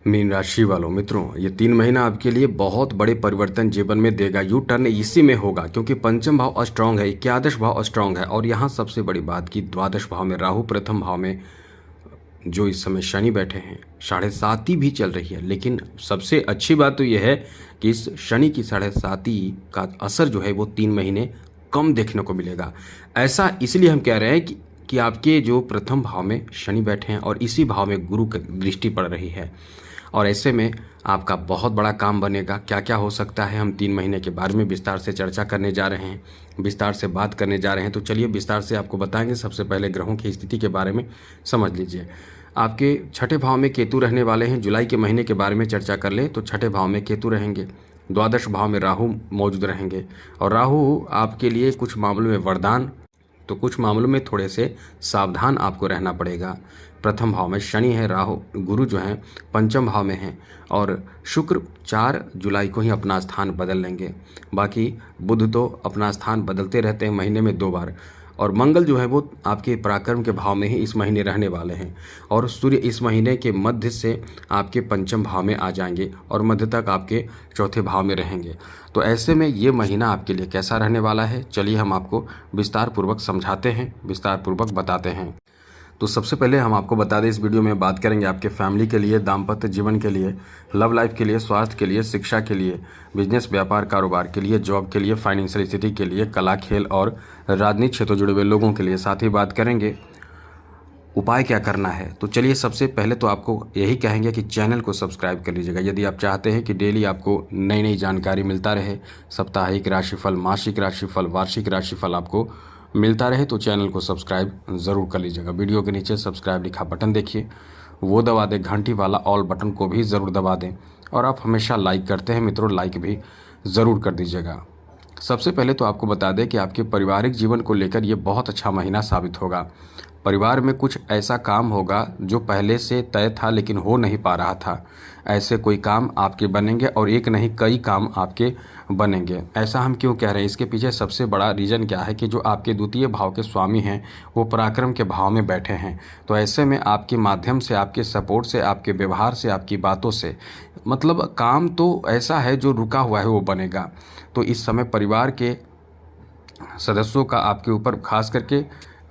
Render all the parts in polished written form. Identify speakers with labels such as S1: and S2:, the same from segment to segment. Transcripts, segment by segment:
S1: Mean राशि वालों मित्रों, ये 3 महीना आपके लिए बहुत बड़े परिवर्तन जीवन में देगा। यू टर्न इसी में होगा क्योंकि पंचम भाव स्ट्रांग है, एकादश भाव स्ट्रांग है और यहाँ सबसे बड़ी बात की द्वादश भाव में राहु, प्रथम भाव में जो इस समय शनि बैठे हैं, 7.5 भी चल रही है। लेकिन सबसे अच्छी बात तो यह है कि इस शनि की 7.5 का असर जो है वो 3 महीने कम देखने को मिलेगा। ऐसा इसलिए हम कह रहे हैं कि आपके जो प्रथम भाव में शनि बैठे हैं और इसी भाव में गुरु की दृष्टि पड़ रही है और ऐसे में आपका बहुत बड़ा काम बनेगा। क्या क्या हो सकता है, हम 3 महीने के बारे में विस्तार से चर्चा करने जा रहे हैं, विस्तार से बात करने जा रहे हैं। तो चलिए विस्तार से आपको बताएंगे। सबसे पहले ग्रहों की स्थिति के बारे में समझ लीजिए। आपके छठे भाव में केतु रहने वाले हैं। जुलाई के महीने के बारे में चर्चा कर लें तो छठे भाव में केतु रहेंगे, द्वादश भाव में राहु मौजूद रहेंगे और राहु आपके लिए कुछ मामलों में वरदान तो कुछ मामलों में थोड़े से सावधान आपको रहना पड़ेगा। प्रथम भाव में शनि है, राहु गुरु जो हैं पंचम भाव में हैं और शुक्र 4 जुलाई को ही अपना स्थान बदल लेंगे। बाकी बुध तो अपना स्थान बदलते रहते हैं महीने में 2 बार और मंगल जो है वो आपके पराक्रम के भाव में ही इस महीने रहने वाले हैं और सूर्य इस महीने के मध्य से आपके पंचम भाव में आ जाएंगे और मध्य तक आपके चौथे भाव में रहेंगे। तो ऐसे में ये महीना आपके लिए कैसा रहने वाला है, चलिए हम आपको विस्तार पूर्वक समझाते हैं, विस्तार पूर्वक बताते हैं। तो सबसे पहले हम आपको बता दें, इस वीडियो में बात करेंगे आपके फैमिली के लिए, दाम्पत्य जीवन के लिए, लव लाइफ के लिए, स्वास्थ्य के लिए, शिक्षा के लिए, बिजनेस व्यापार कारोबार के लिए, जॉब के लिए, फाइनेंशियल स्थिति के लिए, कला खेल और राजनीतिक क्षेत्र जुड़े हुए लोगों के लिए। साथ ही बात करेंगे उपाय क्या करना है। तो चलिए सबसे पहले तो आपको यही कहेंगे कि चैनल को सब्सक्राइब कर लीजिएगा यदि आप चाहते हैं कि डेली आपको नई नई जानकारी मिलता रहे। साप्ताहिक राशिफल, मासिक राशिफल, वार्षिक राशिफल आपको मिलता रहे तो चैनल को सब्सक्राइब ज़रूर कर लीजिएगा। वीडियो के नीचे सब्सक्राइब लिखा बटन देखिए, वो दबा दें, घंटी वाला ऑल बटन को भी ज़रूर दबा दें और आप हमेशा लाइक करते हैं मित्रों, लाइक भी ज़रूर कर दीजिएगा। सबसे पहले तो आपको बता दें कि आपके पारिवारिक जीवन को लेकर ये बहुत अच्छा महीना साबित होगा। परिवार में कुछ ऐसा काम होगा जो पहले से तय था लेकिन हो नहीं पा रहा था। ऐसे कोई काम आपके बनेंगे और एक नहीं कई काम आपके बनेंगे। ऐसा हम क्यों कह रहे हैं, इसके पीछे सबसे बड़ा रीज़न क्या है कि जो आपके द्वितीय भाव के स्वामी हैं वो पराक्रम के भाव में बैठे हैं। तो ऐसे में आपके माध्यम से, आपके सपोर्ट से, आपके व्यवहार से, आपकी बातों से मतलब काम तो ऐसा है जो रुका हुआ है वो बनेगा। तो इस समय परिवार के सदस्यों का आपके ऊपर, खास करके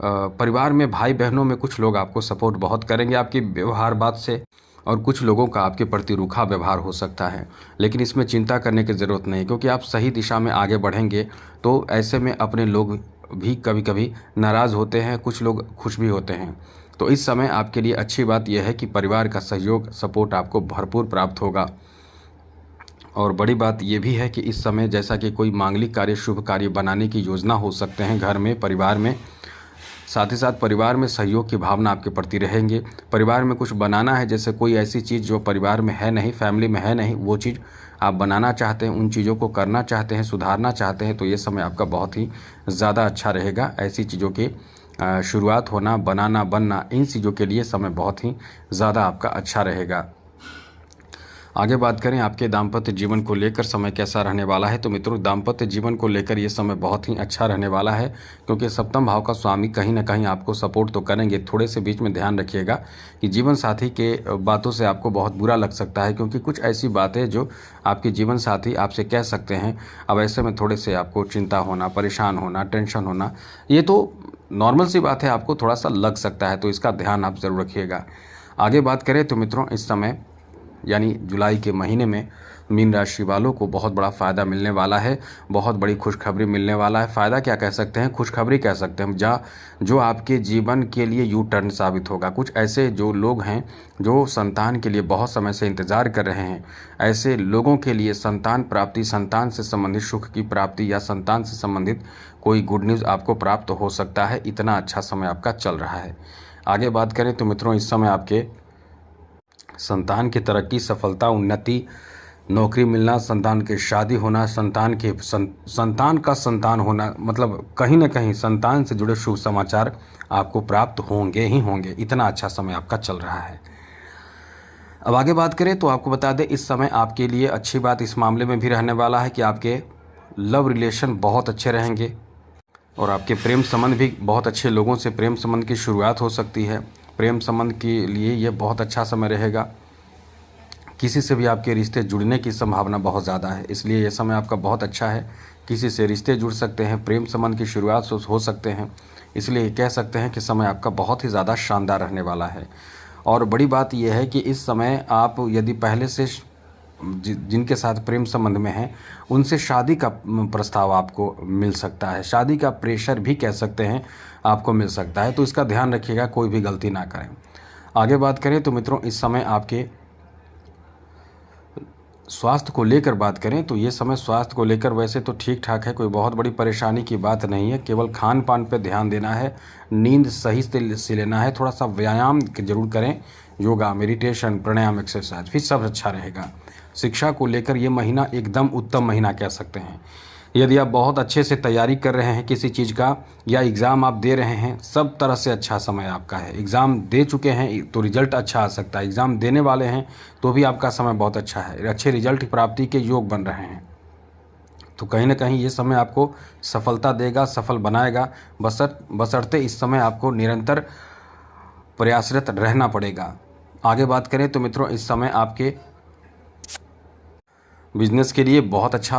S1: परिवार में भाई बहनों में कुछ लोग आपको सपोर्ट बहुत करेंगे आपकी व्यवहार बात से और कुछ लोगों का आपके प्रति रूखा व्यवहार हो सकता है। लेकिन इसमें चिंता करने की ज़रूरत नहीं क्योंकि आप सही दिशा में आगे बढ़ेंगे। तो ऐसे में अपने लोग भी कभी कभी नाराज़ होते हैं, कुछ लोग खुश भी होते हैं। तो इस समय आपके लिए अच्छी बात यह है कि परिवार का सहयोग, सपोर्ट आपको भरपूर प्राप्त होगा। और बड़ी बात यह भी है कि इस समय जैसा कि कोई मांगलिक कार्य, शुभ कार्य बनाने की योजना हो सकते हैं घर में, परिवार में। साथ ही साथ परिवार में सहयोग की भावना आपके प्रति रहेंगे। परिवार में कुछ बनाना है, जैसे कोई ऐसी चीज़ जो परिवार में है नहीं, फैमिली में है नहीं, वो चीज़ आप बनाना चाहते हैं, उन चीज़ों को करना चाहते हैं, सुधारना चाहते हैं, तो ये समय आपका बहुत ही ज़्यादा अच्छा रहेगा। ऐसी चीज़ों की शुरुआत होना, बनाना, बनना, इन चीज़ों के लिए समय बहुत ही ज़्यादा आपका अच्छा रहेगा। आगे बात करें आपके दाम्पत्य जीवन को लेकर समय कैसा रहने वाला है। तो मित्रों, दाम्पत्य जीवन को लेकर ये समय बहुत ही अच्छा रहने वाला है क्योंकि सप्तम भाव का स्वामी कहीं ना कहीं आपको सपोर्ट तो करेंगे। थोड़े से बीच में ध्यान रखिएगा कि जीवन साथी के बातों से आपको बहुत बुरा लग सकता है क्योंकि कुछ ऐसी बातें जो आपके जीवन साथी आपसे कह सकते हैं। अब ऐसे में थोड़े से आपको चिंता होना, परेशान होना, टेंशन होना, ये तो नॉर्मल सी बात है, आपको थोड़ा सा लग सकता है, तो इसका ध्यान आप ज़रूर रखिएगा। आगे बात करें तो मित्रों, इस समय यानी जुलाई के महीने में मीन राशि वालों को बहुत बड़ा फ़ायदा मिलने वाला है, बहुत बड़ी खुशखबरी मिलने वाला है। फ़ायदा क्या कह सकते हैं, खुशखबरी कह सकते हैं, जो आपके जीवन के लिए यू टर्न साबित होगा। कुछ ऐसे जो लोग हैं जो संतान के लिए बहुत समय से इंतज़ार कर रहे हैं, ऐसे लोगों के लिए संतान प्राप्ति, संतान से संबंधित सुख की प्राप्ति या संतान से संबंधित कोई गुड न्यूज़ आपको प्राप्त हो सकता है। इतना अच्छा समय आपका चल रहा है। आगे बात करें तो मित्रों, इस समय आपके संतान की तरक्की, सफलता, उन्नति, नौकरी मिलना, संतान की शादी होना, संतान का संतान होना, मतलब कहीं ना कहीं संतान से जुड़े शुभ समाचार आपको प्राप्त होंगे ही होंगे। इतना अच्छा समय आपका चल रहा है। अब आगे बात करें तो आपको बता दें, इस समय आपके लिए अच्छी बात इस मामले में भी रहने वाला है कि आपके लव रिलेशन बहुत अच्छे रहेंगे और आपके प्रेम संबंध भी बहुत अच्छे लोगों से प्रेम संबंध की शुरुआत हो सकती है। प्रेम संबंध के लिए ये बहुत अच्छा समय रहेगा। किसी से भी आपके रिश्ते जुड़ने की संभावना बहुत ज़्यादा है, इसलिए यह समय आपका बहुत अच्छा है। किसी से रिश्ते जुड़ सकते हैं, प्रेम संबंध की शुरुआत हो सकते हैं, इसलिए कह सकते हैं कि समय आपका बहुत ही ज़्यादा शानदार रहने वाला है। और बड़ी बात यह है कि इस समय आप यदि पहले से जिनके साथ प्रेम संबंध में हैं उनसे शादी का प्रस्ताव आपको मिल सकता है, शादी का प्रेशर भी कह सकते हैं आपको मिल सकता है, तो इसका ध्यान रखिएगा, कोई भी गलती ना करें। आगे बात करें तो मित्रों, इस समय आपके स्वास्थ्य को लेकर बात करें तो ये समय स्वास्थ्य को लेकर वैसे तो ठीक ठाक है, कोई बहुत बड़ी परेशानी की बात नहीं है। केवल खान पान पर ध्यान देना है, नींद सही से लेना है, थोड़ा सा व्यायाम जरूर करें, योगा, मेडिटेशन, प्राणायाम, एक्सरसाइज, फिर सब अच्छा रहेगा। शिक्षा को लेकर ये महीना एकदम उत्तम महीना कह सकते हैं। यदि आप बहुत अच्छे से तैयारी कर रहे हैं किसी चीज़ का या एग्ज़ाम आप दे रहे हैं, सब तरह से अच्छा समय आपका है। एग्ज़ाम दे चुके हैं तो रिजल्ट अच्छा आ सकता है, एग्ज़ाम देने वाले हैं तो भी आपका समय बहुत अच्छा है, अच्छे रिजल्ट की प्राप्ति के योग बन रहे हैं। तो कहीं ना कहीं ये समय आपको सफलता देगा, सफल बनाएगा, बशर्ते इस समय आपको निरंतर प्रयासरत रहना पड़ेगा। आगे बात करें तो मित्रों, इस समय आपके बिजनेस के लिए बहुत अच्छा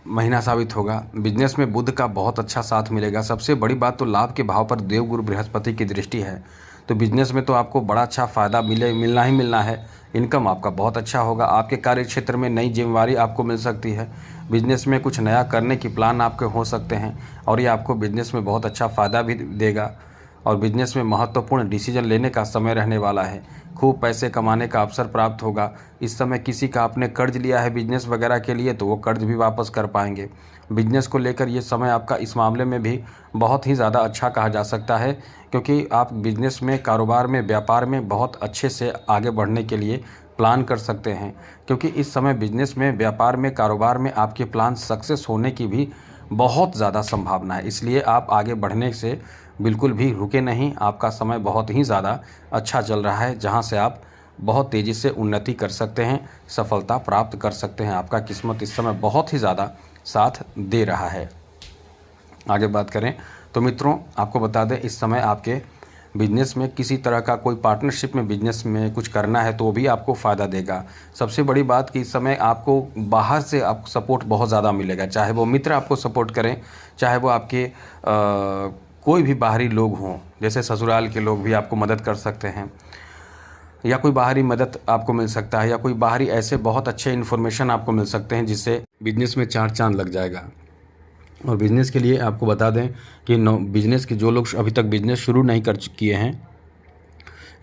S1: महीना साबित होगा। बिजनेस में बुध का बहुत अच्छा साथ मिलेगा। सबसे बड़ी बात तो लाभ के भाव पर देवगुरु बृहस्पति की दृष्टि है, तो बिजनेस में तो आपको बड़ा अच्छा फ़ायदा मिलना ही मिलना है। इनकम आपका बहुत अच्छा होगा। आपके कार्य क्षेत्र में नई जिम्मेवारी आपको मिल सकती है। बिजनेस में कुछ नया करने की प्लान आपके हो सकते हैं और ये आपको बिजनेस में बहुत अच्छा फ़ायदा भी देगा। और बिजनेस में महत्वपूर्ण डिसीजन लेने का समय रहने वाला है। खूब पैसे कमाने का अवसर प्राप्त होगा। इस समय किसी का आपने कर्ज लिया है बिजनेस वगैरह के लिए तो वो कर्ज भी वापस कर पाएंगे। बिजनेस को लेकर ये समय आपका इस मामले में भी बहुत ही ज़्यादा अच्छा कहा जा सकता है, क्योंकि आप बिजनेस में, कारोबार में, व्यापार में बहुत अच्छे से आगे बढ़ने के लिए प्लान कर सकते हैं। क्योंकि इस समय बिजनेस में, व्यापार में, कारोबार में आपके प्लान सक्सेस होने की भी बहुत ज़्यादा संभावना है। इसलिए आप आगे बढ़ने से बिल्कुल भी रुके नहीं। आपका समय बहुत ही ज़्यादा अच्छा चल रहा है, जहां से आप बहुत तेज़ी से उन्नति कर सकते हैं, सफलता प्राप्त कर सकते हैं। आपका किस्मत इस समय बहुत ही ज़्यादा साथ दे रहा है। आगे बात करें तो मित्रों, आपको बता दें, इस समय आपके बिजनेस में किसी तरह का कोई पार्टनरशिप में बिजनेस में कुछ करना है तो भी आपको फ़ायदा देगा। सबसे बड़ी बात कि इस समय आपको बाहर से आपको सपोर्ट बहुत ज़्यादा मिलेगा, चाहे वो मित्र आपको सपोर्ट करें, चाहे वो आपके कोई भी बाहरी लोग हों, जैसे ससुराल के लोग भी आपको मदद कर सकते हैं, या कोई बाहरी मदद आपको मिल सकता है, या कोई बाहरी ऐसे बहुत अच्छे इन्फॉर्मेशन आपको मिल सकते हैं जिससे बिजनेस में चार चांद लग जाएगा। और बिज़नेस के लिए आपको बता दें कि बिज़नेस के जो लोग अभी तक बिज़नेस शुरू नहीं कर किए हैं,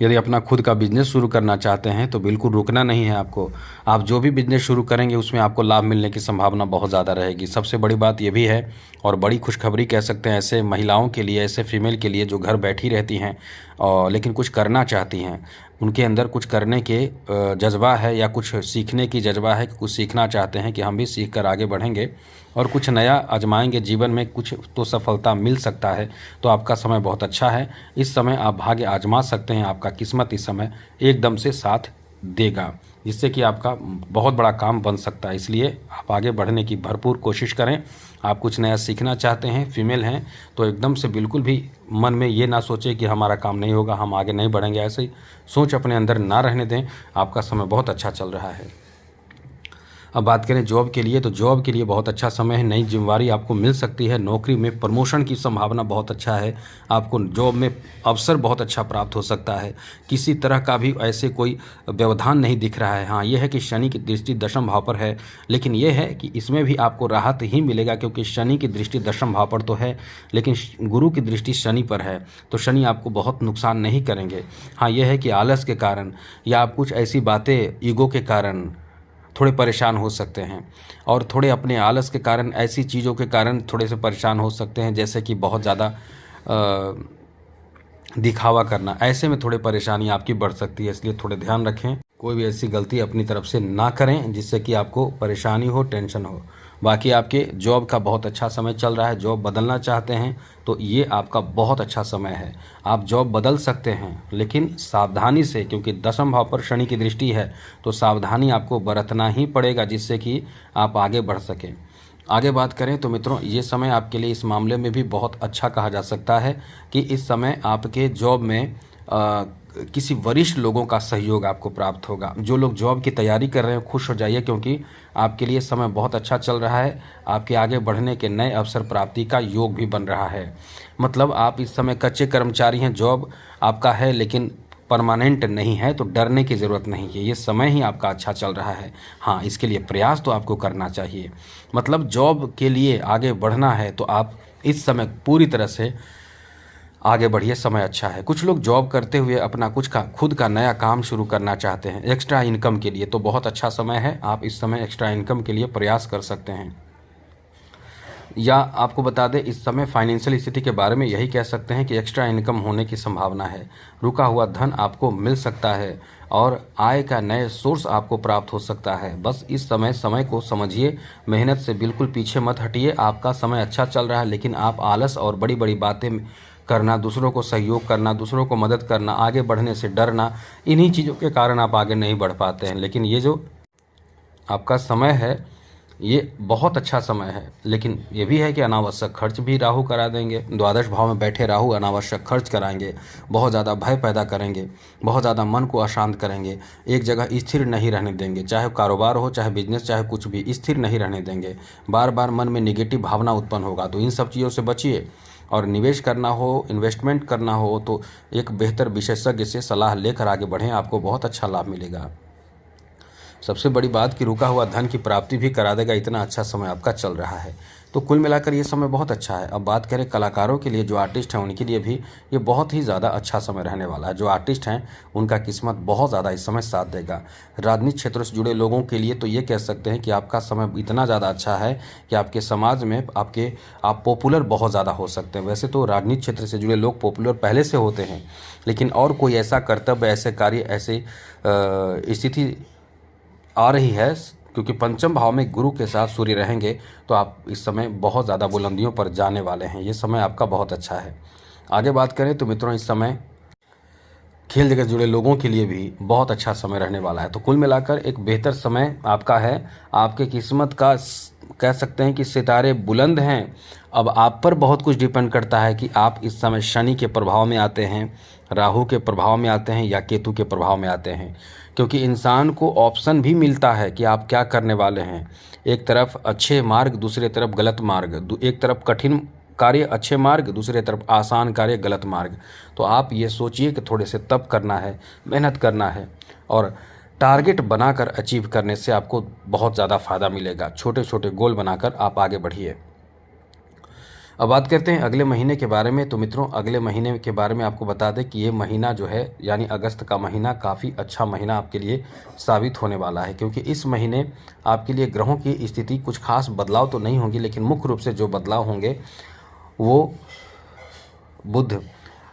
S1: यदि अपना खुद का बिज़नेस शुरू करना चाहते हैं तो बिल्कुल रुकना नहीं है आपको। आप जो भी बिज़नेस शुरू करेंगे उसमें आपको लाभ मिलने की संभावना बहुत ज़्यादा रहेगी। सबसे बड़ी बात ये भी है, और बड़ी खुशखबरी कह सकते हैं ऐसे महिलाओं के लिए, ऐसे फीमेल के लिए जो घर बैठी रहती हैं और लेकिन कुछ करना चाहती हैं, उनके अंदर कुछ करने के जज्बा है या कुछ सीखने की जज्बा है, कुछ सीखना चाहते हैं कि हम भी सीख कर आगे बढ़ेंगे और कुछ नया आजमाएंगे जीवन में, कुछ तो सफलता मिल सकता है। तो आपका समय बहुत अच्छा है। इस समय आप भाग्य आजमा सकते हैं। आपका किस्मत इस समय एकदम से साथ देगा, जिससे कि आपका बहुत बड़ा काम बन सकता है। इसलिए आप आगे बढ़ने की भरपूर कोशिश करें। आप कुछ नया सीखना चाहते हैं, फीमेल हैं, तो एकदम से बिल्कुल भी मन में ये ना सोचें कि हमारा काम नहीं होगा, हम आगे नहीं बढ़ेंगे। ऐसी सोच अपने अंदर ना रहने दें। आपका समय बहुत अच्छा चल रहा है। अब बात करें जॉब के लिए, तो जॉब के लिए बहुत अच्छा समय है। नई जिम्मेवारी आपको मिल सकती है। नौकरी में प्रमोशन की संभावना बहुत अच्छा है। आपको जॉब में अवसर बहुत अच्छा प्राप्त हो सकता है। किसी तरह का भी ऐसे कोई व्यवधान नहीं दिख रहा है। हाँ, यह है कि शनि की दृष्टि दशम भाव पर है, लेकिन यह है कि इसमें भी आपको राहत ही मिलेगा, क्योंकि शनि की दृष्टि दशम भाव पर तो है, लेकिन गुरु की दृष्टि शनि पर है, तो शनि आपको बहुत नुकसान नहीं करेंगे। हाँ, यह है कि आलस के कारण या आप कुछ ऐसी बातें ईगो के कारण थोड़े परेशान हो सकते हैं, और थोड़े अपने आलस के कारण, ऐसी चीज़ों के कारण थोड़े से परेशान हो सकते हैं, जैसे कि बहुत ज़्यादा दिखावा करना, ऐसे में थोड़ी परेशानी आपकी बढ़ सकती है। इसलिए थोड़े ध्यान रखें, कोई भी ऐसी गलती अपनी तरफ से ना करें जिससे कि आपको परेशानी हो, टेंशन हो। बाकी आपके जॉब का बहुत अच्छा समय चल रहा है। जॉब बदलना चाहते हैं तो ये आपका बहुत अच्छा समय है। आप जॉब बदल सकते हैं, लेकिन सावधानी से, क्योंकि दशम भाव पर शनि की दृष्टि है, तो सावधानी आपको बरतना ही पड़ेगा, जिससे कि आप आगे बढ़ सकें। आगे बात करें तो मित्रों, ये समय आपके लिए इस मामले में भी बहुत अच्छा कहा जा सकता है कि इस समय आपके जॉब में किसी वरिष्ठ लोगों का सहयोग आपको प्राप्त होगा। जो लोग जॉब की तैयारी कर रहे हैं खुश हो जाइए, क्योंकि आपके लिए समय बहुत अच्छा चल रहा है। आपके आगे बढ़ने के नए अवसर प्राप्ति का योग भी बन रहा है। मतलब आप इस समय कच्चे कर्मचारी हैं, जॉब आपका है लेकिन परमानेंट नहीं है, तो डरने की ज़रूरत नहीं है। ये समय ही आपका अच्छा चल रहा है। हाँ, इसके लिए प्रयास तो आपको करना चाहिए। मतलब जॉब के लिए आगे बढ़ना है तो आप इस समय पूरी तरह से आगे बढ़िए, समय अच्छा है। कुछ लोग जॉब करते हुए अपना खुद का नया काम शुरू करना चाहते हैं एक्स्ट्रा इनकम के लिए, तो बहुत अच्छा समय है। आप इस समय एक्स्ट्रा इनकम के लिए प्रयास कर सकते हैं। या आपको बता दें, इस समय फाइनेंशियल स्थिति के बारे में यही कह सकते हैं कि एक्स्ट्रा इनकम होने की संभावना है। रुका हुआ धन आपको मिल सकता है और आय का नए सोर्स आपको प्राप्त हो सकता है। बस इस समय को समझिए, मेहनत से बिल्कुल पीछे मत हटिए। आपका समय अच्छा चल रहा है, लेकिन आप आलस और बड़ी बड़ी बातें करना, दूसरों को सहयोग करना, दूसरों को मदद करना, आगे बढ़ने से डरना, इन्हीं चीज़ों के कारण आप आगे नहीं बढ़ पाते हैं। लेकिन ये जो आपका समय है, ये बहुत अच्छा समय है। लेकिन ये भी है कि अनावश्यक खर्च भी राहु करा देंगे। द्वादश भाव में बैठे राहु अनावश्यक खर्च कराएंगे, बहुत ज़्यादा भय पैदा करेंगे, बहुत ज़्यादा मन को अशांत करेंगे, एक जगह स्थिर नहीं रहने देंगे। चाहे कारोबार हो, चाहे बिजनेस, चाहे कुछ भी, स्थिर नहीं रहने देंगे। बार बार मन में निगेटिव भावना उत्पन्न होगा। तो इन सब चीज़ों से बचिए। और निवेश करना हो, इन्वेस्टमेंट करना हो, तो एक बेहतर विशेषज्ञ से सलाह लेकर आगे बढ़ें, आपको बहुत अच्छा लाभ मिलेगा। सबसे बड़ी बात कि रुका हुआ धन की प्राप्ति भी करा देगा, इतना अच्छा समय आपका चल रहा है। तो कुल मिलाकर ये समय बहुत अच्छा है। अब बात करें कलाकारों के लिए, जो आर्टिस्ट हैं उनके लिए भी ये बहुत ही ज़्यादा अच्छा समय रहने वाला है। जो आर्टिस्ट हैं उनका किस्मत बहुत ज़्यादा इस समय साथ देगा। राजनीतिक क्षेत्र से जुड़े लोगों के लिए तो ये कह सकते हैं कि आपका समय इतना ज़्यादा अच्छा है कि आपके समाज में आप पॉपुलर बहुत ज़्यादा हो सकते हैं। वैसे तो राजनीतिक क्षेत्र से जुड़े लोग पॉपुलर पहले से होते हैं, लेकिन और कोई ऐसा कर्तव्य, ऐसे कार्य, ऐसी स्थिति आ रही है, क्योंकि पंचम भाव में गुरु के साथ सूर्य रहेंगे, तो आप इस समय बहुत ज़्यादा बुलंदियों पर जाने वाले हैं। ये समय आपका बहुत अच्छा है। आगे बात करें तो मित्रों, इस समय खेल जगत से जुड़े लोगों के लिए भी बहुत अच्छा समय रहने वाला है। तो कुल मिलाकर एक बेहतर समय आपका है। आपके किस्मत का कह सकते हैं कि सितारे बुलंद हैं। अब आप पर बहुत कुछ डिपेंड करता है कि आप इस समय शनि के प्रभाव में आते हैं, राहु के प्रभाव में आते हैं या केतु के प्रभाव में आते हैं। क्योंकि इंसान को ऑप्शन भी मिलता है कि आप क्या करने वाले हैं। एक तरफ अच्छे मार्ग, दूसरे तरफ गलत मार्ग, एक तरफ कठिन कार्य अच्छे मार्ग, दूसरे तरफ आसान कार्य गलत मार्ग। तो आप ये सोचिए कि थोड़े से तप करना है, मेहनत करना है, और टारगेट बनाकर अचीव करने से आपको बहुत ज़्यादा फ़ायदा मिलेगा। छोटे छोटे गोल बनाकर आप आगे बढ़िए। अब बात करते हैं अगले महीने के बारे में। तो मित्रों, अगले महीने के बारे में आपको बता दें कि ये महीना जो है, यानी अगस्त का महीना, काफ़ी अच्छा महीना आपके लिए साबित होने वाला है। क्योंकि इस महीने आपके लिए ग्रहों की स्थिति कुछ खास बदलाव तो नहीं होंगी, लेकिन मुख्य रूप से जो बदलाव होंगे वो बुध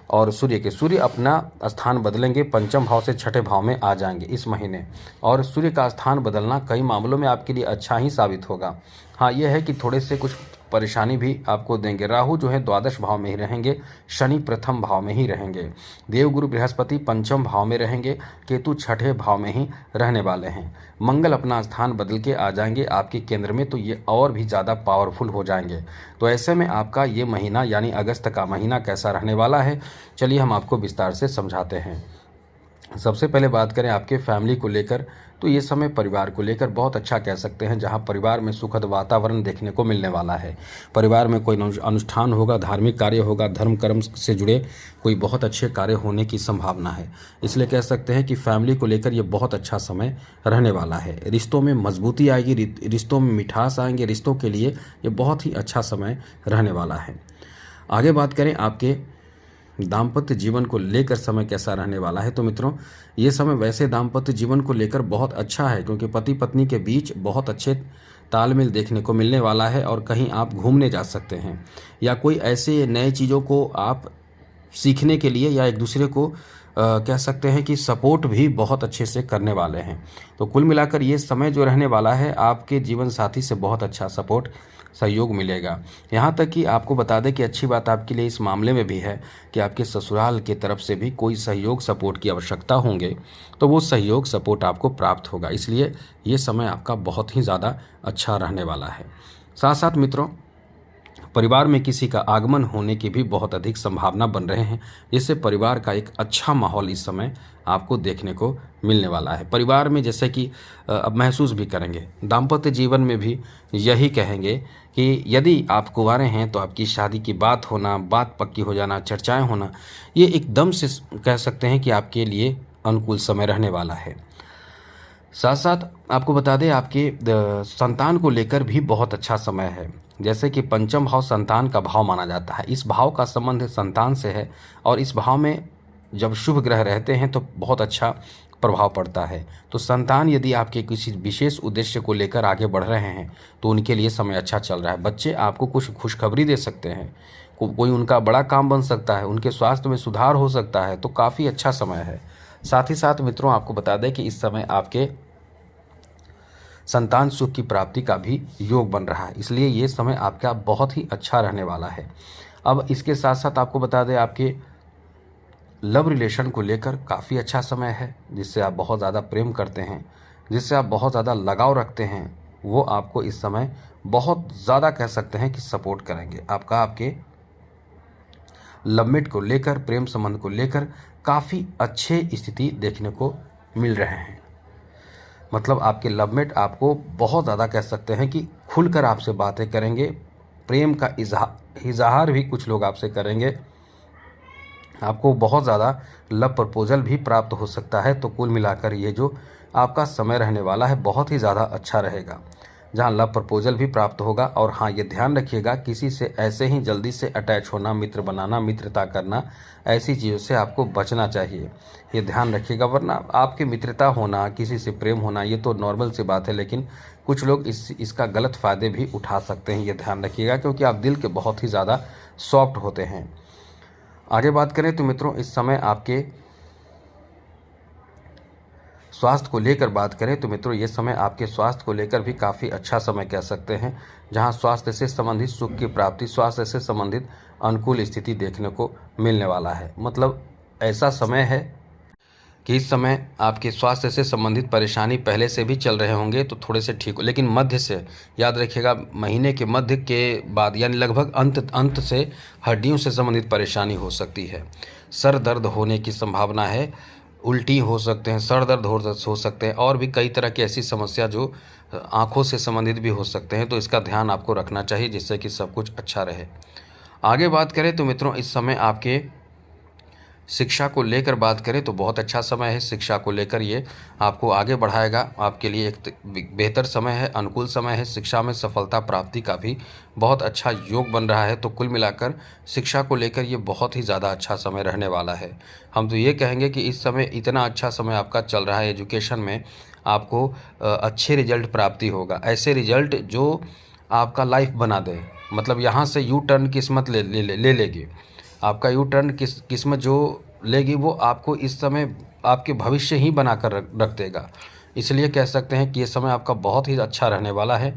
S1: और सूर्य अपना स्थान बदलेंगे, पंचम भाव से छठे भाव में आ जाएंगे इस महीने। और सूर्य का स्थान बदलना कई मामलों में आपके लिए अच्छा ही साबित होगा। हाँ, यह है कि थोड़े से कुछ परेशानी भी आपको देंगे। राहु जो है द्वादश भाव में ही रहेंगे, शनि प्रथम भाव में ही रहेंगे, देवगुरु बृहस्पति पंचम भाव में रहेंगे, केतु छठे भाव में ही रहने वाले हैं। मंगल अपना स्थान बदल के आ जाएंगे आपके केंद्र में, तो ये और भी ज़्यादा पावरफुल हो जाएंगे। तो ऐसे में आपका ये महीना यानी अगस्त का महीना कैसा रहने वाला है, चलिए हम आपको विस्तार से समझाते हैं। सबसे पहले बात करें आपके फैमिली को लेकर, तो ये समय परिवार को लेकर बहुत अच्छा कह सकते हैं, जहां परिवार में सुखद वातावरण देखने को मिलने वाला है। परिवार में कोई अनुष्ठान होगा, धार्मिक कार्य होगा, धर्म कर्म से जुड़े कोई बहुत अच्छे कार्य होने की संभावना है। इसलिए कह सकते हैं कि फैमिली को लेकर ये बहुत अच्छा समय रहने वाला है। रिश्तों में मजबूती आएगी, रिश्तों में मिठास आएंगे, रिश्तों के लिए ये बहुत ही अच्छा समय रहने वाला है। आगे बात करें आपके दाम्पत्य जीवन को लेकर समय कैसा रहने वाला है, तो मित्रों ये समय वैसे दाम्पत्य जीवन को लेकर बहुत अच्छा है, क्योंकि पति पत्नी के बीच बहुत अच्छे तालमेल देखने को मिलने वाला है। और कहीं आप घूमने जा सकते हैं, या कोई ऐसे नए चीज़ों को आप सीखने के लिए, या एक दूसरे को कह सकते हैं कि सपोर्ट भी बहुत अच्छे से करने वाले हैं। तो कुल मिलाकर ये समय जो रहने वाला है, आपके जीवन साथी से बहुत अच्छा सपोर्ट, सहयोग मिलेगा। यहाँ तक कि आपको बता दें कि अच्छी बात आपके लिए इस मामले में भी है कि आपके ससुराल के तरफ से भी कोई सहयोग सपोर्ट की आवश्यकता होंगे, तो वो सहयोग सपोर्ट आपको प्राप्त होगा। इसलिए ये समय आपका बहुत ही ज़्यादा अच्छा रहने वाला है। साथ साथ मित्रों, परिवार में किसी का आगमन होने की भी बहुत अधिक संभावना बन रहे हैं, जिससे परिवार का एक अच्छा माहौल इस समय आपको देखने को मिलने वाला है। परिवार में जैसे कि अब महसूस भी करेंगे। दाम्पत्य जीवन में भी यही कहेंगे कि यदि आप कुंवारे हैं तो आपकी शादी की बात होना, बात पक्की हो जाना, चर्चाएं होना, ये एकदम से कह सकते हैं कि आपके लिए अनुकूल समय रहने वाला है। साथ साथ आपको बता दें, आपके संतान को लेकर भी बहुत अच्छा समय है। जैसे कि पंचम भाव संतान का भाव माना जाता है। इस भाव का संबंध संतान से है और इस भाव में जब शुभ ग्रह रहते हैं तो बहुत अच्छा प्रभाव पड़ता है। तो संतान यदि आपके किसी विशेष उद्देश्य को लेकर आगे बढ़ रहे हैं तो उनके लिए समय अच्छा चल रहा है। बच्चे आपको कुछ खुशखबरी दे सकते हैं, कोई उनका बड़ा काम बन सकता है, उनके स्वास्थ्य में सुधार हो सकता है, तो काफ़ी अच्छा समय है। साथ ही साथ मित्रों, आपको बता दें कि इस समय आपके संतान सुख की प्राप्ति का भी योग बन रहा है, इसलिए ये समय आपका बहुत ही अच्छा रहने वाला है। अब इसके साथ साथ आपको बता दें, आपके लव रिलेशन को लेकर काफ़ी अच्छा समय है। जिससे आप बहुत ज़्यादा प्रेम करते हैं, जिससे आप बहुत ज़्यादा लगाव रखते हैं, वो आपको इस समय बहुत ज़्यादा कह सकते हैं कि सपोर्ट करेंगे। आपके लवमेट को लेकर, प्रेम संबंध को लेकर काफ़ी अच्छे स्थिति देखने को मिल रहे हैं। मतलब आपके लवमेट आपको बहुत ज़्यादा कह सकते हैं कि खुलकर आपसे बातें करेंगे, प्रेम का इजहार भी कुछ लोग आपसे करेंगे। आपको बहुत ज़्यादा लव प्रपोजल भी प्राप्त हो सकता है। तो कुल मिलाकर ये जो आपका समय रहने वाला है बहुत ही ज़्यादा अच्छा रहेगा, जहां लव प्रपोजल भी प्राप्त होगा। और हाँ, ये ध्यान रखिएगा, किसी से ऐसे ही जल्दी से अटैच होना, मित्र बनाना, मित्रता करना, ऐसी चीज़ों से आपको बचना चाहिए। ये ध्यान रखिएगा, वरना आपकी मित्रता होना, किसी से प्रेम होना, ये तो नॉर्मल सी बात है, लेकिन कुछ लोग इसका गलत फ़ायदे भी उठा सकते हैं। ये ध्यान रखिएगा, क्योंकि आप दिल के बहुत ही ज़्यादा सॉफ्ट होते हैं। आगे बात करें तो मित्रों, इस समय आपके स्वास्थ्य को लेकर बात करें तो मित्रों, ये समय आपके स्वास्थ्य को लेकर भी काफ़ी अच्छा समय कह सकते हैं, जहां स्वास्थ्य से संबंधित सुख की प्राप्ति, स्वास्थ्य से संबंधित अनुकूल स्थिति देखने को मिलने वाला है। मतलब ऐसा समय है कि इस समय आपके स्वास्थ्य से संबंधित परेशानी पहले से भी चल रहे होंगे तो थोड़े से ठीक हो, लेकिन मध्य से याद रखिएगा, महीने के मध्य के बाद यानी लगभग अंत से हड्डियों से संबंधित परेशानी हो सकती है। सर दर्द होने की संभावना है, उल्टी हो सकते हैं, सर दर्द हो सकते हैं, और भी कई तरह की ऐसी समस्या जो आँखों से संबंधित भी हो सकते हैं। तो इसका ध्यान आपको रखना चाहिए, जिससे कि सब कुछ अच्छा रहे। आगे बात करें तो मित्रों, इस समय आपके शिक्षा को लेकर बात करें तो बहुत अच्छा समय है। शिक्षा को लेकर ये आपको आगे बढ़ाएगा, आपके लिए एक बेहतर समय है, अनुकूल समय है। शिक्षा में सफलता प्राप्ति का भी बहुत अच्छा योग बन रहा है। तो कुल मिलाकर शिक्षा को लेकर ये बहुत ही ज़्यादा अच्छा समय रहने वाला है। हम तो ये कहेंगे कि इस समय इतना अच्छा समय आपका चल रहा है, एजुकेशन में आपको अच्छे रिजल्ट प्राप्ति होगा। ऐसे रिजल्ट जो आपका लाइफ बना दे, मतलब यहाँ से यू टर्न किस्मत ले लेगी। आपका यू टर्न किस्मत जो लेगी वो आपको इस समय आपके भविष्य ही बनाकर रख देगा। इसलिए कह सकते हैं कि ये समय आपका बहुत ही अच्छा रहने वाला है,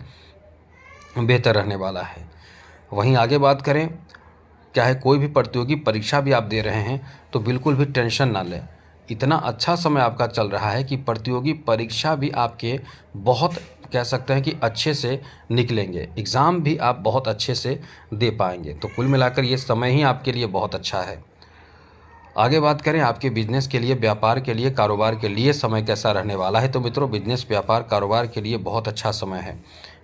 S1: बेहतर रहने वाला है। वहीं आगे बात करें, क्या है, कोई भी प्रतियोगी परीक्षा भी आप दे रहे हैं तो बिल्कुल भी टेंशन ना लें। इतना अच्छा समय आपका चल रहा है कि प्रतियोगी परीक्षा भी आपके बहुत कह सकते हैं कि अच्छे से निकलेंगे, एग्ज़ाम भी आप बहुत अच्छे से दे पाएंगे। तो कुल मिलाकर ये समय ही आपके लिए बहुत अच्छा है। आगे बात करें आपके बिजनेस के लिए, व्यापार के लिए, कारोबार के लिए समय कैसा रहने वाला है। तो मित्रों, बिजनेस, व्यापार, कारोबार के लिए बहुत अच्छा समय है।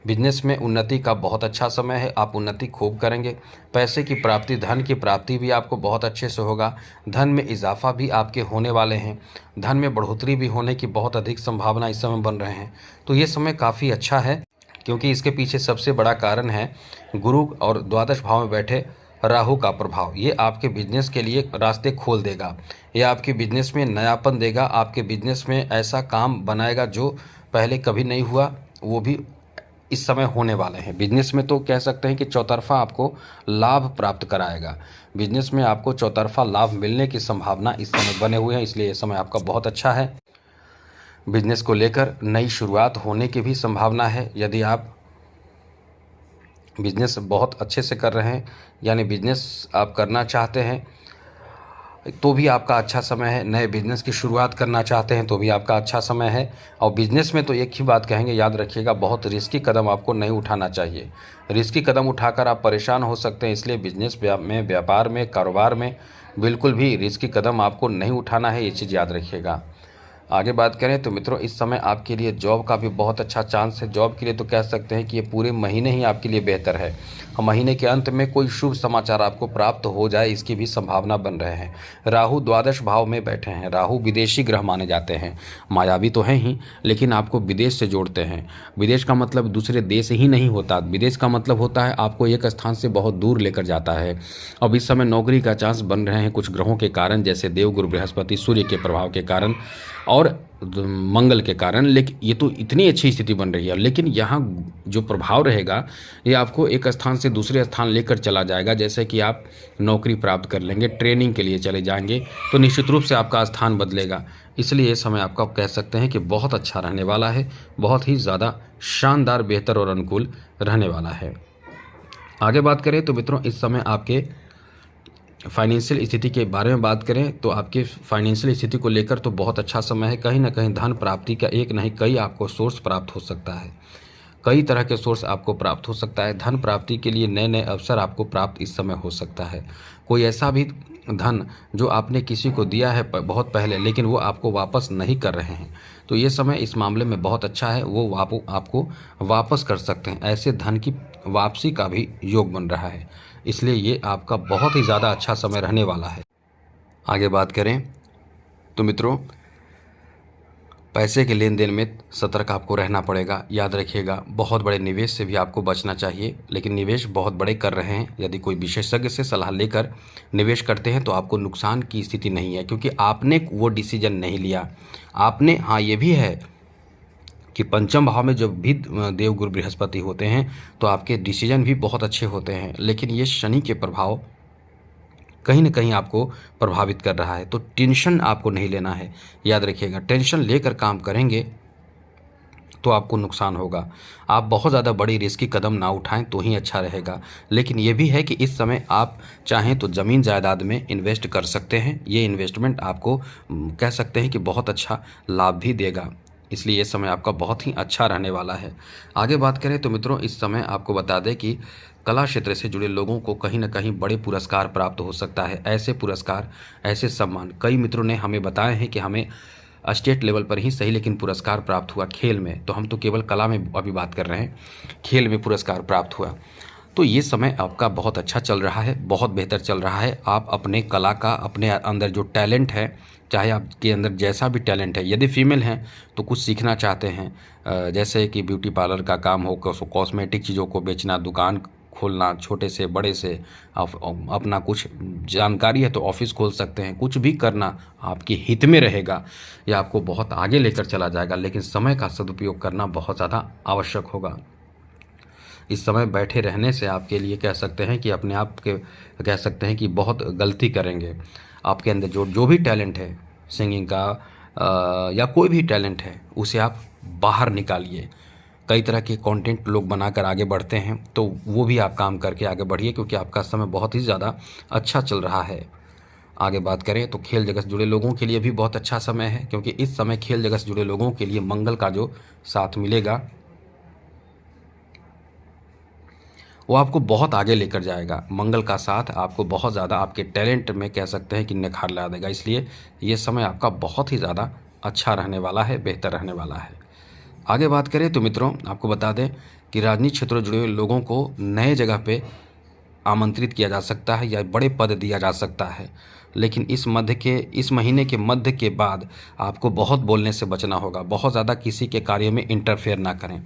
S1: बिजनेस में उन्नति का बहुत अच्छा समय है, आप उन्नति खूब करेंगे। पैसे की प्राप्ति, धन की प्राप्ति भी आपको बहुत अच्छे से होगा। धन में इजाफा भी आपके होने वाले हैं, धन में बढ़ोतरी भी होने की बहुत अधिक संभावना इस समय बन रहे हैं। तो ये समय काफ़ी अच्छा है, क्योंकि इसके पीछे सबसे बड़ा कारण है गुरु और द्वादश भाव में बैठे राहु का प्रभाव। ये आपके बिजनेस के लिए रास्ते खोल देगा, ये आपके बिजनेस में नयापन देगा, आपके बिजनेस में ऐसा काम बनाएगा जो पहले कभी नहीं हुआ, वो भी इस समय होने वाले हैं। बिजनेस में तो कह सकते हैं कि चौतरफा आपको लाभ प्राप्त कराएगा। बिजनेस में आपको चौतरफा लाभ मिलने की संभावना इस समय बने हुए हैं, इसलिए ये समय आपका बहुत अच्छा है। बिजनेस को लेकर नई शुरुआत होने की भी संभावना है। यदि आप बिजनेस बहुत अच्छे से कर रहे हैं, यानी बिजनेस आप करना चाहते हैं, तो भी आपका अच्छा समय है। नए बिजनेस की शुरुआत करना चाहते हैं तो भी आपका अच्छा समय है। और बिजनेस में तो एक ही बात कहेंगे, याद रखिएगा, बहुत रिस्की कदम आपको नहीं उठाना चाहिए। रिस्की कदम उठाकर आप परेशान हो सकते हैं, इसलिए बिजनेस में, व्यापार में, कारोबार में बिल्कुल भी रिस्की कदम आपको नहीं उठाना है, ये चीज़ याद रखिएगा। आगे बात करें तो मित्रों, इस समय आपके लिए जॉब का भी बहुत अच्छा चांस है। जॉब के लिए तो कह सकते हैं कि ये पूरे महीने ही आपके लिए बेहतर है। महीने के अंत में कोई शुभ समाचार आपको प्राप्त हो जाए, इसकी भी संभावना बन रहे हैं। राहु द्वादश भाव में बैठे हैं। राहु विदेशी ग्रह माने जाते हैं, मायावी तो हैं ही, लेकिन आपको विदेश से जोड़ते हैं। विदेश का मतलब दूसरे देश ही नहीं होता, विदेश का मतलब होता है आपको एक स्थान से बहुत दूर लेकर जाता है। अब इस समय नौकरी का चांस बन रहे हैं कुछ ग्रहों के कारण, जैसे देवगुरु बृहस्पति, सूर्य के प्रभाव के कारण और मंगल के कारण। लेकिन ये तो इतनी अच्छी स्थिति बन रही है, लेकिन यहाँ जो प्रभाव रहेगा ये आपको एक स्थान से दूसरे स्थान लेकर चला जाएगा। जैसे कि आप नौकरी प्राप्त कर लेंगे, ट्रेनिंग के लिए चले जाएंगे, तो निश्चित रूप से आपका स्थान बदलेगा। इसलिए ये समय आपका कह सकते हैं कि बहुत अच्छा रहने वाला है, बहुत ही ज़्यादा शानदार, बेहतर और अनुकूल रहने वाला है। आगे बात करें तो मित्रों, इस समय आपके फाइनेंशियल स्थिति के बारे में बात करें तो आपकी फाइनेंशियल स्थिति को लेकर तो बहुत अच्छा समय है। कहीं ना कहीं धन प्राप्ति का एक नहीं कई आपको सोर्स प्राप्त हो सकता है। कई तरह के सोर्स आपको प्राप्त हो सकता है। धन प्राप्ति के लिए नए नए अवसर आपको प्राप्त इस समय हो सकता है। कोई ऐसा भी धन जो आपने किसी को दिया है बहुत पहले, लेकिन वो आपको वापस नहीं कर रहे हैं, तो ये समय इस मामले में बहुत अच्छा है, वो आपको वापस कर सकते हैं। ऐसे धन की वापसी का भी योग बन रहा है, इसलिए ये आपका बहुत ही ज़्यादा अच्छा समय रहने वाला है। आगे बात करें तो मित्रों, पैसे के लेन देन में सतर्क आपको रहना पड़ेगा। याद रखिएगा, बहुत बड़े निवेश से भी आपको बचना चाहिए, लेकिन निवेश बहुत बड़े कर रहे हैं। यदि कोई विशेषज्ञ से सलाह लेकर निवेश करते हैं तो आपको नुकसान की स्थिति नहीं है, क्योंकि आपने वो डिसीजन नहीं लिया। आपने, हाँ ये भी है कि पंचम भाव में जब भी देवगुरु बृहस्पति होते हैं तो आपके डिसीजन भी बहुत अच्छे होते हैं, लेकिन ये शनि के प्रभाव कहीं ना कहीं आपको प्रभावित कर रहा है। तो टेंशन आपको नहीं लेना है। याद रखिएगा, टेंशन लेकर काम करेंगे तो आपको नुकसान होगा। आप बहुत ज़्यादा बड़ी रिस्की कदम ना उठाएं तो ही अच्छा रहेगा। लेकिन ये भी है कि इस समय आप चाहें तो ज़मीन जायदाद में इन्वेस्ट कर सकते हैं। ये इन्वेस्टमेंट आपको कह सकते हैं कि बहुत अच्छा लाभ भी देगा, इसलिए ये समय आपका बहुत ही अच्छा रहने वाला है। आगे बात करें तो मित्रों, इस समय आपको बता दें कि कला क्षेत्र से जुड़े लोगों को कहीं ना कहीं बड़े पुरस्कार प्राप्त हो सकता है। ऐसे पुरस्कार, ऐसे सम्मान कई मित्रों ने हमें बताए हैं कि हमें स्टेट लेवल पर ही सही लेकिन पुरस्कार प्राप्त हुआ खेल में। तो हम तो केवल कला में अभी बात कर रहे हैं, खेल में पुरस्कार प्राप्त हुआ। तो ये समय आपका बहुत अच्छा चल रहा है, बहुत बेहतर चल रहा है। आप अपने कला का, अपने अंदर जो टैलेंट है, चाहे आपके अंदर जैसा भी टैलेंट है, यदि फीमेल हैं तो कुछ सीखना चाहते हैं, जैसे कि ब्यूटी पार्लर का काम हो, कॉस्मेटिक चीज़ों को बेचना, दुकान खोलना, छोटे से बड़े से अपना कुछ जानकारी है तो ऑफिस खोल सकते हैं। कुछ भी करना आपके हित में रहेगा, यह आपको बहुत आगे लेकर चला जाएगा, लेकिन समय का सदुपयोग करना बहुत ज़्यादा आवश्यक होगा। इस समय बैठे रहने से आपके लिए कह सकते हैं कि अपने आप के कह सकते हैं कि बहुत गलती करेंगे। आपके अंदर जो भी टैलेंट है, सिंगिंग का या कोई भी टैलेंट है, उसे आप बाहर निकालिए। कई तरह के कंटेंट लोग बनाकर आगे बढ़ते हैं, तो वो भी आप काम करके आगे बढ़िए, क्योंकि आपका समय बहुत ही ज़्यादा अच्छा चल रहा है। आगे बात करें तो खेल जगत से जुड़े लोगों के लिए भी बहुत अच्छा समय है, क्योंकि इस समय खेल जगत से जुड़े लोगों के लिए मंगल का जो साथ मिलेगा वो आपको बहुत आगे लेकर जाएगा। मंगल का साथ आपको बहुत ज़्यादा आपके टैलेंट में कह सकते हैं कि निखार ला देगा। इसलिए ये समय आपका बहुत ही ज़्यादा अच्छा रहने वाला है, बेहतर रहने वाला है। आगे बात करें तो मित्रों, आपको बता दें कि राजनीतिक क्षेत्रों जुड़े हुए लोगों को नए जगह पे आमंत्रित किया जा सकता है या बड़े पद दिया जा सकता है, लेकिन इस महीने के मध्य के बाद आपको बहुत बोलने से बचना होगा। बहुत ज़्यादा किसी के कार्य में इंटरफेयर ना करें।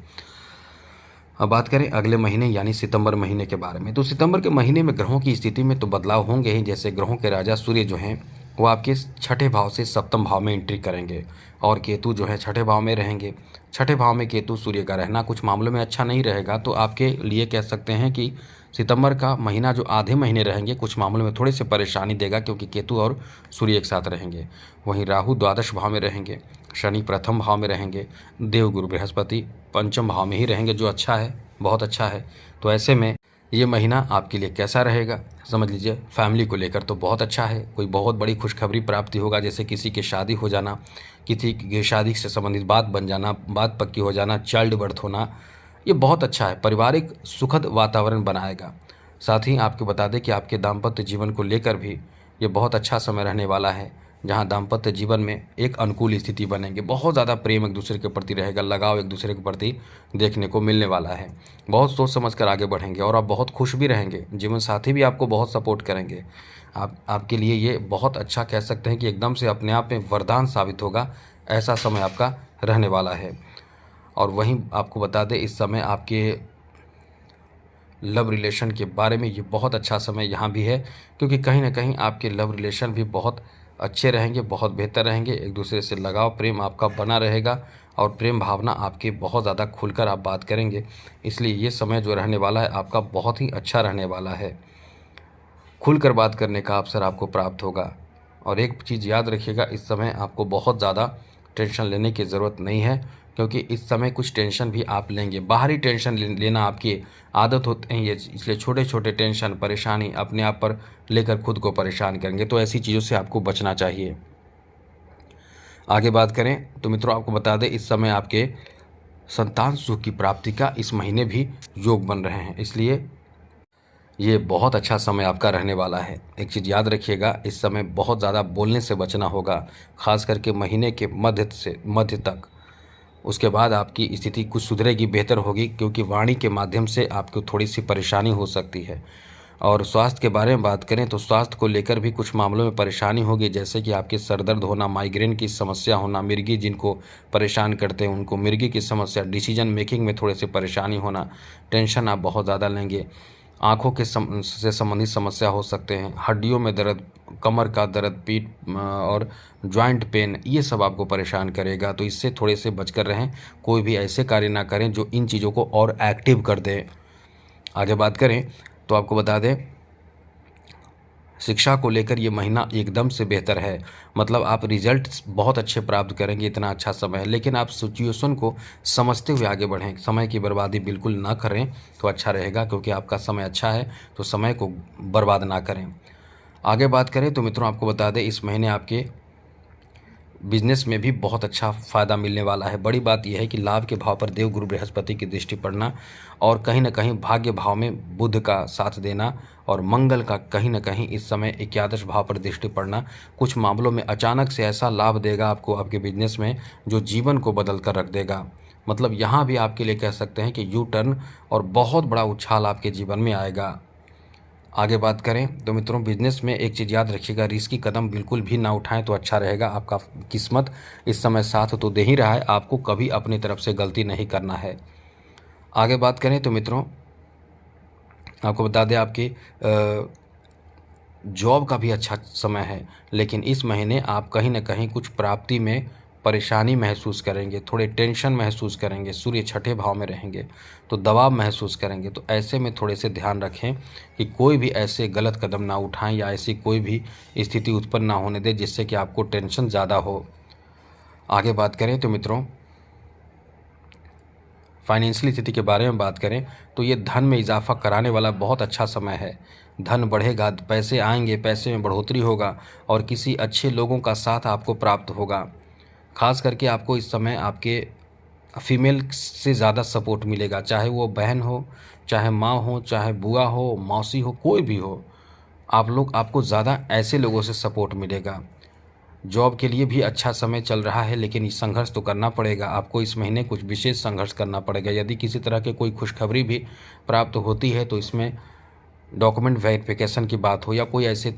S1: अब बात करें अगले महीने यानी सितंबर महीने के बारे में, तो सितंबर के महीने में ग्रहों की स्थिति में तो बदलाव होंगे ही। जैसे ग्रहों के राजा सूर्य जो हैं वो आपके छठे भाव से सप्तम भाव में एंट्री करेंगे, और केतु जो है छठे भाव में रहेंगे। छठे भाव में केतु सूर्य का रहना कुछ मामलों में अच्छा नहीं रहेगा, तो आपके लिए कह सकते हैं कि सितंबर का महीना जो आधे महीने रहेंगे कुछ मामलों में थोड़ी सी परेशानी देगा, क्योंकि केतु और सूर्य एक साथ रहेंगे। वहीं राहु द्वादश भाव में रहेंगे, शनि प्रथम भाव में रहेंगे, देवगुरु बृहस्पति पंचम भाव में ही रहेंगे, जो अच्छा है, बहुत अच्छा है। तो ऐसे में ये महीना आपके लिए कैसा रहेगा समझ लीजिए। फैमिली को लेकर तो बहुत अच्छा है, कोई बहुत बड़ी खुशखबरी प्राप्ति होगा, जैसे किसी की शादी हो जाना, किसी की शादी से संबंधित बात बन जाना, बात पक्की हो जाना, चाइल्ड बर्थ होना, ये बहुत अच्छा है। पारिवारिक सुखद वातावरण बनाएगा। साथ ही आपको बता दें कि आपके दाम्पत्य जीवन को लेकर भी ये बहुत अच्छा समय रहने वाला है, जहाँ दाम्पत्य जीवन में एक अनुकूल स्थिति बनेंगे। बहुत ज़्यादा प्रेम एक दूसरे के प्रति रहेगा, लगाव एक दूसरे के प्रति देखने को मिलने वाला है। बहुत सोच समझ कर आगे बढ़ेंगे और आप बहुत खुश भी रहेंगे। जीवन साथी भी आपको बहुत सपोर्ट करेंगे। आपके लिए ये बहुत अच्छा कह सकते हैं कि एकदम से अपने आप में वरदान साबित होगा, ऐसा समय आपका रहने वाला है। और वहीं आपको बता दें, इस समय आपके लव रिलेशन के बारे में ये बहुत अच्छा समय यहाँ भी है, क्योंकि कहीं ना कहीं आपके लव रिलेशन भी बहुत अच्छे रहेंगे, बहुत बेहतर रहेंगे। एक दूसरे से लगाव प्रेम आपका बना रहेगा और प्रेम भावना आपके बहुत ज़्यादा खुलकर आप बात करेंगे। इसलिए ये समय जो रहने वाला है आपका बहुत ही अच्छा रहने वाला है। खुलकर बात करने का अवसर आपको प्राप्त होगा। और एक चीज़ याद रखिएगा, इस समय आपको बहुत ज़्यादा टेंशन लेने की ज़रूरत नहीं है, क्योंकि इस समय कुछ टेंशन भी आप लेंगे। बाहरी टेंशन लेना आपकी आदत होती है, इसलिए छोटे छोटे टेंशन परेशानी अपने आप पर लेकर खुद को परेशान करेंगे, तो ऐसी चीज़ों से आपको बचना चाहिए। आगे बात करें तो मित्रों, आपको बता दें इस समय आपके संतान सुख की प्राप्ति का इस महीने भी योग बन रहे हैं, इसलिए ये बहुत अच्छा समय आपका रहने वाला है। एक चीज़ याद रखिएगा, इस समय बहुत ज़्यादा बोलने से बचना होगा, खास करके महीने के मध्य तक। उसके बाद आपकी स्थिति कुछ सुधरेगी, बेहतर होगी, क्योंकि वाणी के माध्यम से आपको थोड़ी सी परेशानी हो सकती है। और स्वास्थ्य के बारे में बात करें तो स्वास्थ्य को लेकर भी कुछ मामलों में परेशानी होगी, जैसे कि आपके सर दर्द होना, माइग्रेन की समस्या होना, मिर्गी जिनको परेशान करते हैं उनको मिर्गी की समस्या, डिसीजन मेकिंग में थोड़ी सी परेशानी होना, टेंशन आप बहुत ज़्यादा लेंगे। आँखों के से संबंधित समस्या हो सकते हैं, हड्डियों में दर्द, कमर का दर्द, पीठ और जॉइंट पेन, ये सब आपको परेशान करेगा, तो इससे थोड़े से बचकर रहें। कोई भी ऐसे कार्य ना करें जो इन चीज़ों को और एक्टिव कर दें। आगे बात करें तो आपको बता दें, शिक्षा को लेकर ये महीना एकदम से बेहतर है। मतलब आप रिजल्ट बहुत अच्छे प्राप्त करेंगे, इतना अच्छा समय है, लेकिन आप सिचुएशन को समझते हुए आगे बढ़ें। समय की बर्बादी बिल्कुल ना करें तो अच्छा रहेगा, क्योंकि आपका समय अच्छा है, तो समय को बर्बाद ना करें। आगे बात करें तो मित्रों, आपको बता दें इस महीने आपके बिजनेस में भी बहुत अच्छा फ़ायदा मिलने वाला है। बड़ी बात यह है कि लाभ के भाव पर देव गुरु बृहस्पति की दृष्टि पड़ना और कहीं न कहीं भाग्य भाव में बुध का साथ देना और मंगल का कहीं न कहीं इस समय एकादश भाव पर दृष्टि पड़ना कुछ मामलों में अचानक से ऐसा लाभ देगा आपको आपके बिजनेस में, जो जीवन को बदल कर रख देगा। मतलब यहाँ भी आपके लिए कह सकते हैं कि यू टर्न और बहुत बड़ा उछाल आपके जीवन में आएगा। आगे बात करें तो मित्रों, बिजनेस में एक चीज़ याद रखिएगा, रिस्की कदम बिल्कुल भी ना उठाएं तो अच्छा रहेगा। आपका किस्मत इस समय साथ तो दे ही रहा है, आपको कभी अपनी तरफ से गलती नहीं करना है। आगे बात करें तो मित्रों, आपको बता दें आपकी जॉब का भी अच्छा समय है, लेकिन इस महीने आप कहीं ना कहीं कुछ प्राप्ति में परेशानी महसूस करेंगे, थोड़े टेंशन महसूस करेंगे। सूर्य छठे भाव में रहेंगे तो दबाव महसूस करेंगे, तो ऐसे में थोड़े से ध्यान रखें कि कोई भी ऐसे गलत कदम ना उठाएं या ऐसी कोई भी स्थिति उत्पन्न ना होने दें जिससे कि आपको टेंशन ज़्यादा हो। आगे बात करें तो मित्रों, फाइनेंशियल स्थिति के बारे में बात करें तो ये धन में इजाफा कराने वाला बहुत अच्छा समय है। धन बढ़ेगा, पैसे आएंगे, पैसे में बढ़ोतरी होगा और किसी अच्छे लोगों का साथ आपको प्राप्त होगा। खास करके आपको इस समय आपके फीमेल से ज़्यादा सपोर्ट मिलेगा, चाहे वो बहन हो, चाहे माँ हो, चाहे बुआ हो, मौसी हो, कोई भी हो। आपको ज़्यादा ऐसे लोगों से सपोर्ट मिलेगा। जॉब के लिए भी अच्छा समय चल रहा है, लेकिन संघर्ष तो करना पड़ेगा आपको। इस महीने कुछ विशेष संघर्ष करना पड़ेगा। यदि किसी तरह के कोई खुशखबरी भी प्राप्त होती है तो इसमें डॉक्यूमेंट वेरिफिकेशन की बात हो या कोई ऐसी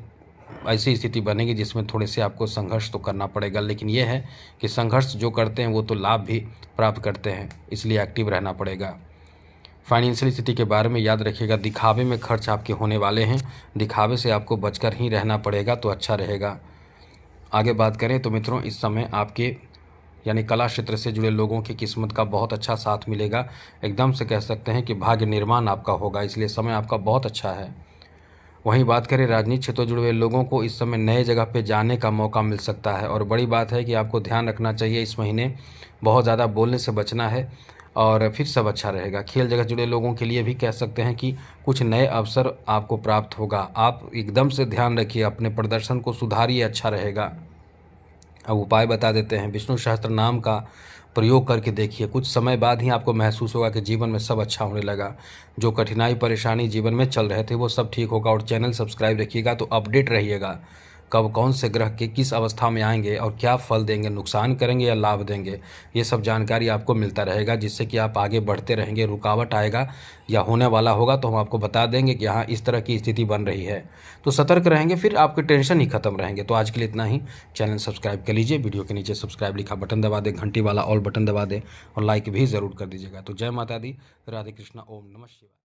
S1: स्थिति बनेगी जिसमें थोड़े से आपको संघर्ष तो करना पड़ेगा। लेकिन यह है कि संघर्ष जो करते हैं वो तो लाभ भी प्राप्त करते हैं, इसलिए एक्टिव रहना पड़ेगा। फाइनेंशियल स्थिति के बारे में याद रखिएगा, दिखावे में खर्च आपके होने वाले हैं, दिखावे से आपको बचकर ही रहना पड़ेगा तो अच्छा रहेगा। आगे बात करें तो मित्रों, इस समय आपके यानी कला क्षेत्र से जुड़े लोगों की किस्मत का बहुत अच्छा साथ मिलेगा। एकदम से कह सकते हैं कि भाग्य निर्माण आपका होगा, इसलिए समय आपका बहुत अच्छा है। वहीं बात करें राजनीतिक क्षेत्र से जुड़े हुए लोगों को, इस समय नए जगह पे जाने का मौका मिल सकता है। और बड़ी बात है कि आपको ध्यान रखना चाहिए, इस महीने बहुत ज़्यादा बोलने से बचना है। और फिर सब अच्छा रहेगा। खेल जगत जुड़े लोगों के लिए भी कह सकते हैं कि कुछ नए अवसर आपको प्राप्त होगा। आप एकदम से ध्यान रखिए, अपने प्रदर्शन को सुधारिए, अच्छा रहेगा। अब उपाय बता देते हैं। विष्णु सहस्त्र नाम का प्रयोग करके देखिए, कुछ समय बाद ही आपको महसूस होगा कि जीवन में सब अच्छा होने लगा। जो कठिनाई परेशानी जीवन में चल रहे थे वो सब ठीक होगा। और चैनल सब्सक्राइब रखिएगा तो अपडेट रहिएगा कब कौन से ग्रह के किस अवस्था में आएंगे और क्या फल देंगे, नुकसान करेंगे या लाभ देंगे, ये सब जानकारी आपको मिलता रहेगा, जिससे कि आप आगे बढ़ते रहेंगे। रुकावट आएगा या होने वाला होगा तो हम आपको बता देंगे कि हाँ इस तरह की स्थिति बन रही है, तो सतर्क रहेंगे, फिर आपके टेंशन ही खत्म रहेंगे। तो आज के लिए इतना ही। चैनल सब्सक्राइब कर लीजिए, वीडियो के नीचे सब्सक्राइब लिखा बटन दबा दें, घंटी वाला ऑल बटन दबा दें और लाइक भी ज़रूर कर दीजिएगा। तो जय माता दी, राधे कृष्णा, ओम नमः शिवाय।